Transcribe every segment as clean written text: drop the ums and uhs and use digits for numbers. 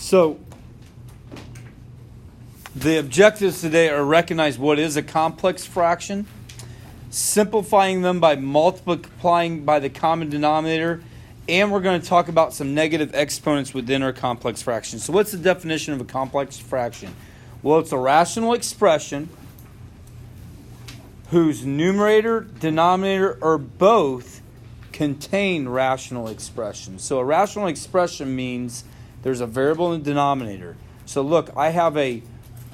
So the objectives today are recognize what is a complex fraction, simplifying them by multiplying by the common denominator, and we're going to talk about some negative exponents within our complex fraction. So what's the definition of a complex fraction? Well, it's a rational expression whose numerator, denominator, or both contain rational expressions. So a rational expression means there's a variable in the denominator. So look, I have a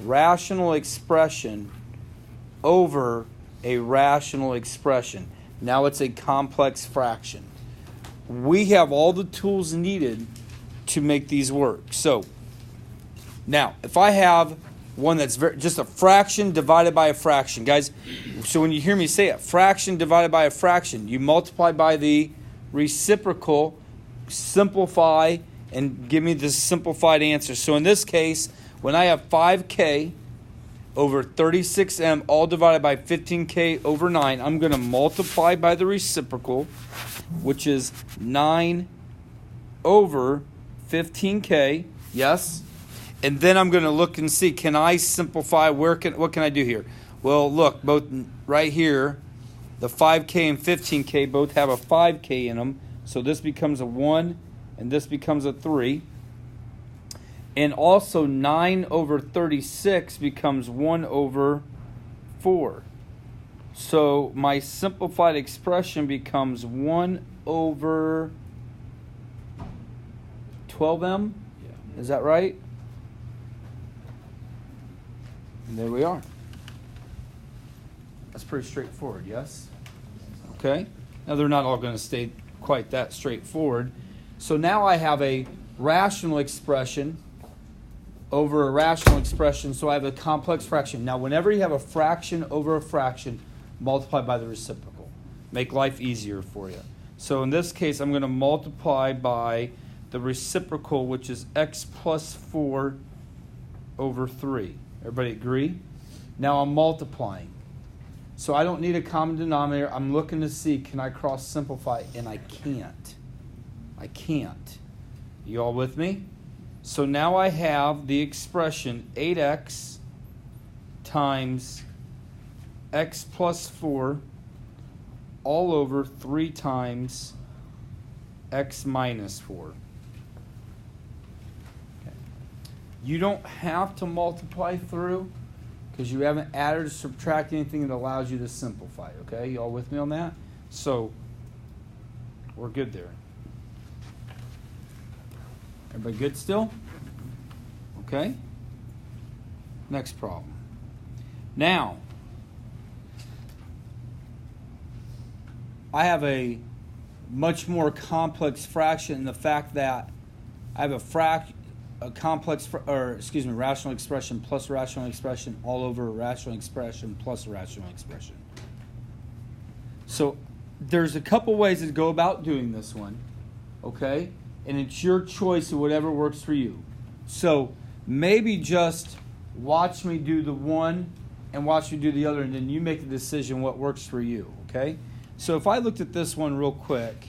rational expression over a rational expression. Now it's a complex fraction. We have all the tools needed to make these work. So now, if I have one that's just a fraction divided by a fraction, guys, so when you hear me say it, fraction divided by a fraction, you multiply by the reciprocal, simplify, and give me the simplified answer. So in this case, when I have 5k over 36m all divided by 15k over 9, I'm going to multiply by the reciprocal, which is 9 over 15k, yes? And then I'm going to look and see, can I simplify, what can I do here? Well, look, both right here, the 5k and 15k both have a 5k in them, so this becomes a 1 and this becomes a 3. And also 9 over 36 becomes 1 over 4. So my simplified expression becomes 1 over 12m. Yeah. Is that right? And there we are. That's pretty straightforward, yes? Okay. Now they're not all going to stay quite that straightforward. So now I have a rational expression over a rational expression, so I have a complex fraction. Now, whenever you have a fraction over a fraction, multiply by the reciprocal. Make life easier for you. So in this case, I'm going to multiply by the reciprocal, which is x plus 4 over 3. Everybody agree? Now I'm multiplying. So I don't need a common denominator. I'm looking to see, can I cross simplify? And I can't. I can't. You all with me? So now I have the expression 8x times x plus 4 all over 3 times x minus 4. Okay. You don't have to multiply through because you haven't added or subtracted anything that allows you to simplify. Okay, you all with me on that? So we're good there. Everybody good still? Okay. Next problem. Now, I have a much more complex fraction in the fact that I have rational expression plus rational expression all over a rational expression plus a rational expression. So there's a couple ways to go about doing this one, okay? And it's your choice of whatever works for you. So maybe just watch me do the one and watch me do the other, and then you make the decision what works for you, okay? So if I looked at this one real quick,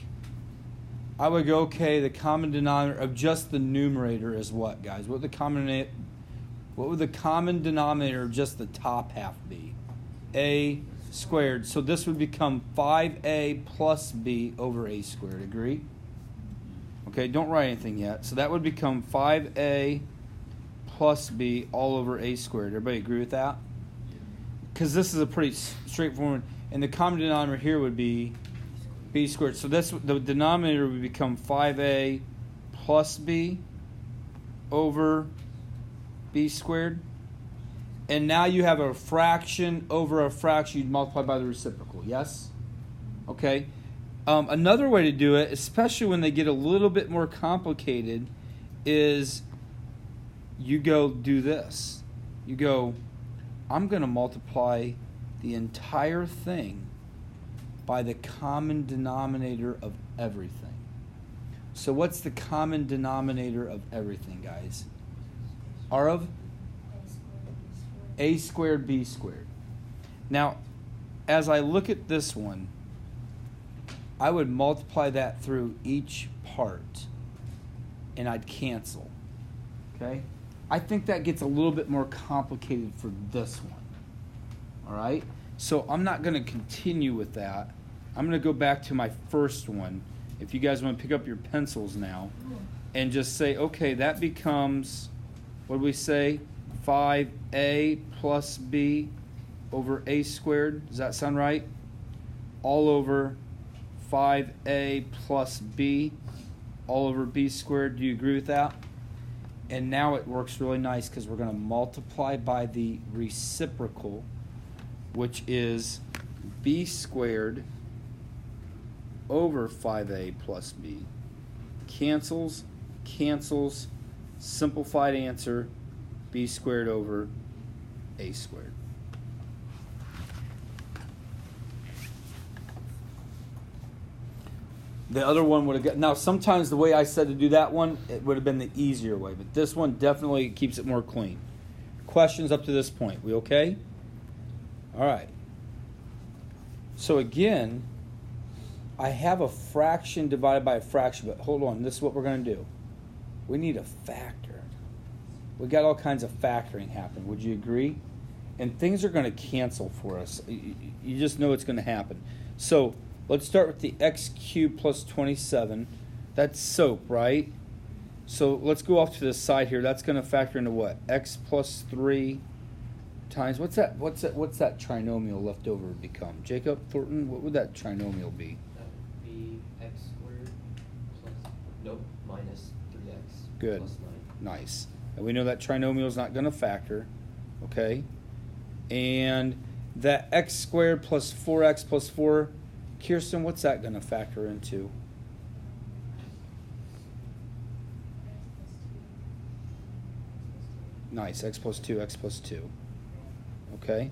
I would go, okay, the common denominator of just the numerator is what, guys? What would the common denominator of just the top half be? A squared. So this would become 5a plus b over a squared. Agree? Okay, don't write anything yet. So that would become 5a plus b all over a squared. Everybody agree with that? Because this is a pretty straightforward. And the common denominator here would be b squared. So the denominator would become 5a plus b over b squared. And now you have a fraction over a fraction. You'd multiply by the reciprocal. Yes? Okay. Another way to do it, especially when they get a little bit more complicated, is you go do this. You go, I'm going to multiply the entire thing by the common denominator of everything. So what's the common denominator of everything, guys? R of? A squared, B squared. Now, as I look at this one, I would multiply that through each part, and I'd cancel. Okay? I think that gets a little bit more complicated for this one. All right? So I'm not going to continue with that. I'm going to go back to my first one. If you guys want to pick up your pencils now and just say, okay, that becomes, what do we say? 5a plus b over a squared. Does that sound right? All over 5a plus b all over b squared. Do you agree with that? And now it works really nice because we're going to multiply by the reciprocal, which is b squared over 5a plus b. Cancels, cancels, simplified answer, b squared over a squared. The other one would have got, now sometimes the way I said to do that one, it would have been the easier way, but this one definitely keeps it more clean. Questions up to this point, we okay? All right. So again, I have a fraction divided by a fraction, but hold on, this is what we're going to do. We need a factor. We got all kinds of factoring happening. Would you agree? And things are going to cancel for us. You just know it's going to happen. So let's start with the x cubed plus 27. That's SOAP, right? So let's go off to the side here. That's going to factor into what? X plus 3 times, what's that trinomial left over become? Jacob Thornton, what would that trinomial be? That would be x squared plus, minus 3x Good. plus 9. Nice. And we know that trinomial is not going to factor, okay? And that x squared plus 4x plus 4, Kirsten, what's that going to factor into? Nice, x plus 2, x plus 2. Okay?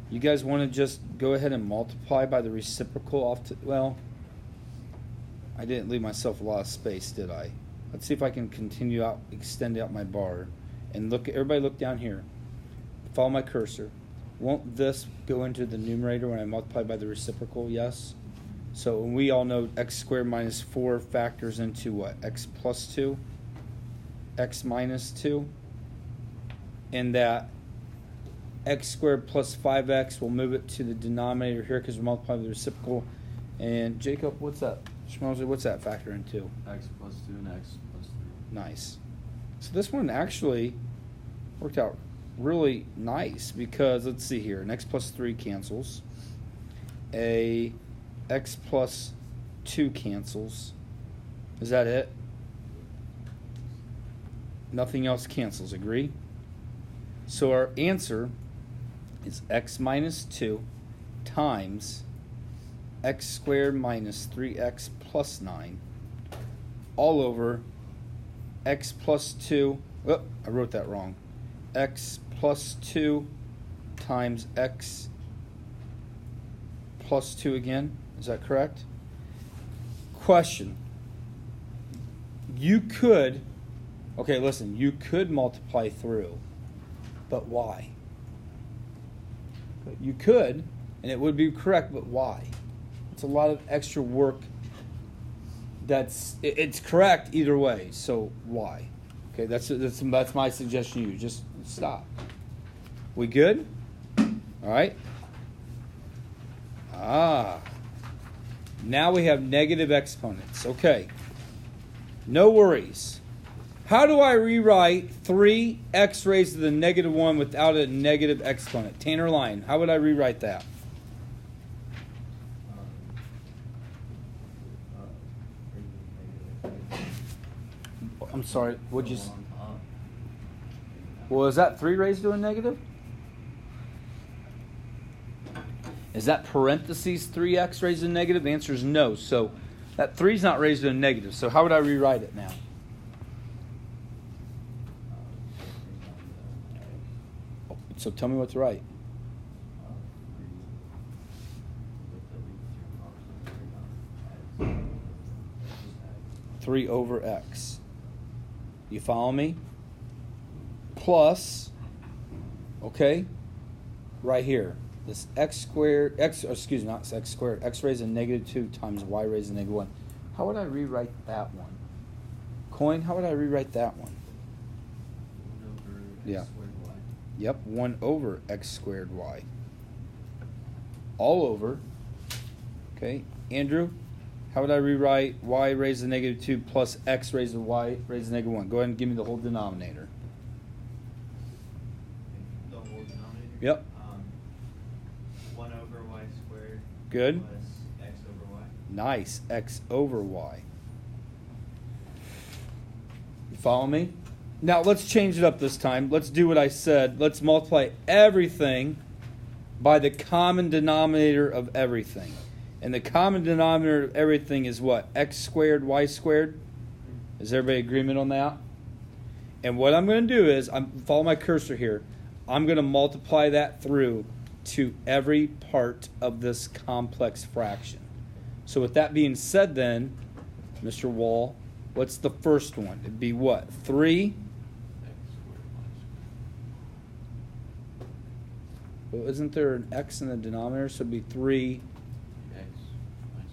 You guys want to just go ahead and multiply by the reciprocal off to, well, I didn't leave myself a lot of space, did I? Let's see if I can continue out, extend out my bar. And look, everybody look down here. Follow my cursor. Won't this go into the numerator when I multiply by the reciprocal? Yes? So we all know x squared minus 4 factors into what? X plus 2? X minus 2? And that x squared plus 5x, we'll move it to the denominator here because we multiply with the reciprocal. And Jacob, what's that? Schmoser, what's that factor into? X plus 2 and x plus 3. Nice. So this one actually worked out really nice because, let's see here, an x plus 3 cancels. A x plus 2 cancels. Is that it? Nothing else cancels, agree? So our answer is x minus 2 times x squared minus 3x plus 9 all over x plus 2, oh, I wrote that wrong, x plus 2 times x plus 2 again. Is that correct? Question. You could, okay, listen, you could multiply through, but why? You could, and it would be correct, but why? It's a lot of extra work. It's correct either way, so why? Okay, that's my suggestion to you. Just stop. We good? All right. Now we have negative exponents. Okay. No worries. How do I rewrite 3x raised to the negative 1 without a negative exponent? Tanner Line, how would I rewrite that? I'm sorry, would you? Well, is that 3 raised to a negative? Is that parentheses 3x raised to a negative? The answer is no. So that 3 is not raised to a negative. So how would I rewrite it now? So tell me what's right. 3 over x. You follow me? Plus, okay, right here, this x squared, x raised to negative 2 times y raised to negative 1. How would I rewrite that one? Coin, how would I rewrite that one? Yeah. squared y. Yep, 1 over x squared y. All over. Okay, Andrew, how would I rewrite y raised to negative 2 plus x raised to y raised to negative 1? Go ahead and give me the whole denominator. The whole denominator? Yep. 1 over y squared. Good. Plus x over y. Nice, x over y. You follow me? Now let's change it up this time. Let's do what I said. Let's multiply everything by the common denominator of everything. And the common denominator of everything is what? X squared, y squared? Is everybody agreement on that? And what I'm going to do is, follow my cursor here. I'm going to multiply that through to every part of this complex fraction. So with that being said then, Mr. Wall, what's the first one? It'd be what? 3? X squared y squared. Well, isn't there an x in the denominator? So it'd be 3, X y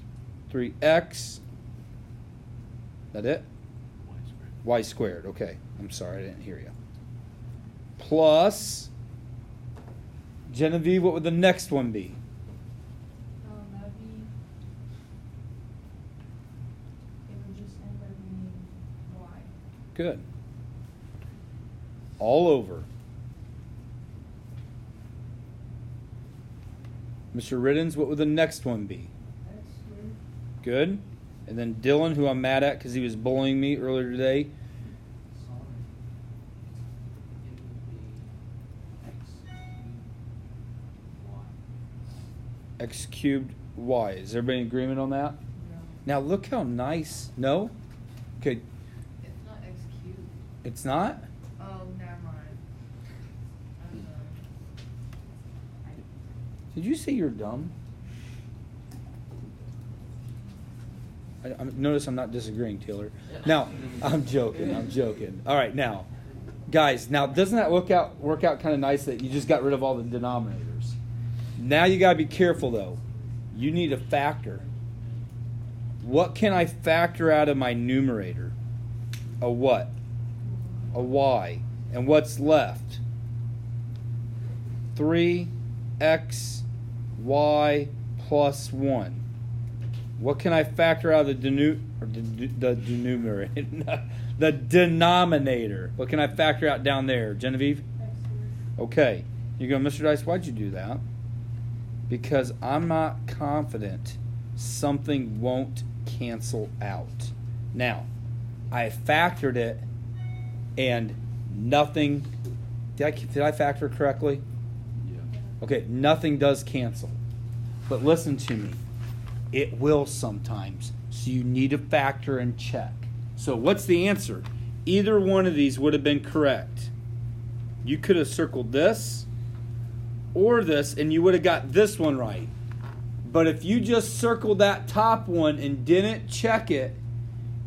squared. 3x. That it? Y squared. Y squared. Okay. I'm sorry, I didn't hear you. Plus, Genevieve, what would the next one be? That would be, it would just end up being y. Good. All over. Mr. Riddens, what would the next one be? X squared. Good. And then Dylan, who I'm mad at because he was bullying me earlier today. Sorry. It would be X x cubed y. cubed y. Is everybody in agreement on that? No. Now look how nice. No? Okay. It's not x cubed. It's not? Oh, never mind. I'm done. Did you say you're dumb? Notice I'm not disagreeing, Taylor. Now, I'm joking. I'm joking. All right, now, guys. Now, doesn't that work out kind of nice that you just got rid of all the denominators? Now you gotta be careful though. You need a factor. What can I factor out of my numerator? A what? A y. And what's left? 3x y plus 1. What can I factor out of the numerator? The denominator. What can I factor out down there, Genevieve? X squared. Okay. You go, Mr. Dice, why'd you do that? Because I'm not confident something won't cancel out. Now, I factored it and nothing. Did I factor correctly? Yeah. Okay, nothing does cancel. But listen to me. It will sometimes. So you need to factor and check. So what's the answer? Either one of these would have been correct. You could have circled this or this, and you would have got this one right. But if you just circled that top one and didn't check it,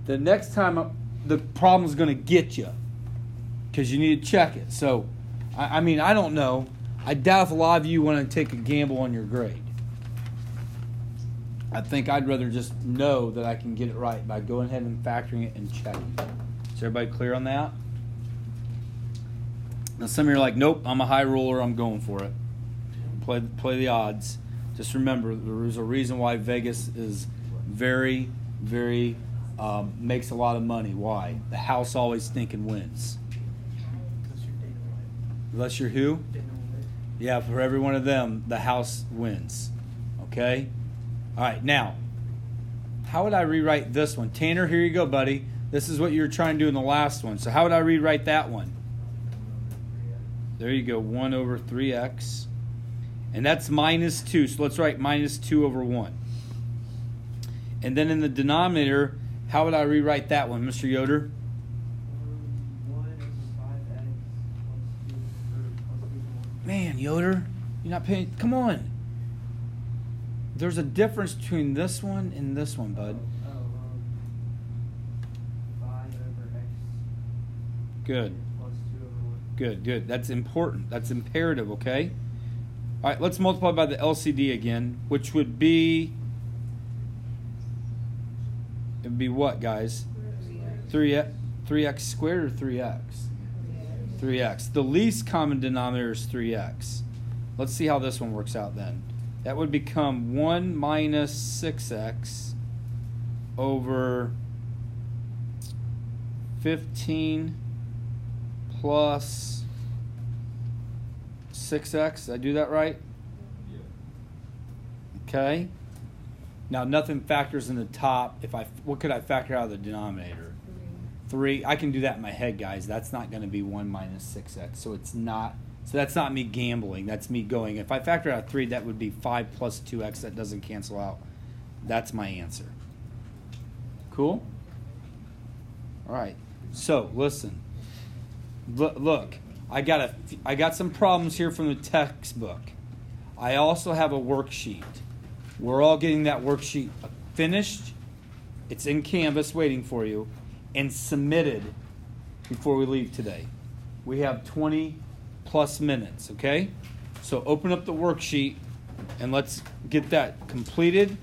the next time the problem's going to get you because you need to check it. So, I mean, I don't know. I doubt if a lot of you want to take a gamble on your grade. I think I'd rather just know that I can get it right by going ahead and factoring it and checking. Is everybody clear on that? Now some of you are like, nope, I'm a high roller, I'm going for it. Play the odds. Just remember, there's a reason why Vegas is very, very, makes a lot of money. Why? The house always thinking wins. Unless you're who? Yeah, for every one of them, the house wins. Okay? All right, now, how would I rewrite this one? Tanner, here you go, buddy. This is what you were trying to do in the last one. So how would I rewrite that one? There you go, 1 over 3x. And that's minus 2. So let's write minus 2 over 1. And then in the denominator, how would I rewrite that one, Mr. Yoder? 1 over 5x plus 2. Man, Yoder, you're not paying. Come on. There's a difference between this one and this one, bud. 5 over x Good. plus 2 over 1. Good. That's important. That's imperative, okay? All right, let's multiply by the LCD again, which would be, it would be what, guys? 3x squared or 3x? 3x. The least common denominator is 3x. Let's see how this one works out then. That would become 1 minus 6x over 15 plus 6x. Did I do that right? Yeah. Okay. Now nothing factors in the top. What could I factor out of the denominator? 3. I can do that in my head, guys. That's not going to be 1 minus 6x. So it's not. So that's not me gambling. That's me going. If I factor out 3, that would be 5 plus 2x. That doesn't cancel out. That's my answer. Cool? All right. So listen. Look, I got some problems here from the textbook. I also have a worksheet. We're all getting that worksheet finished. It's in Canvas waiting for you and submitted before we leave today. We have 20 plus minutes, okay? So open up the worksheet and let's get that completed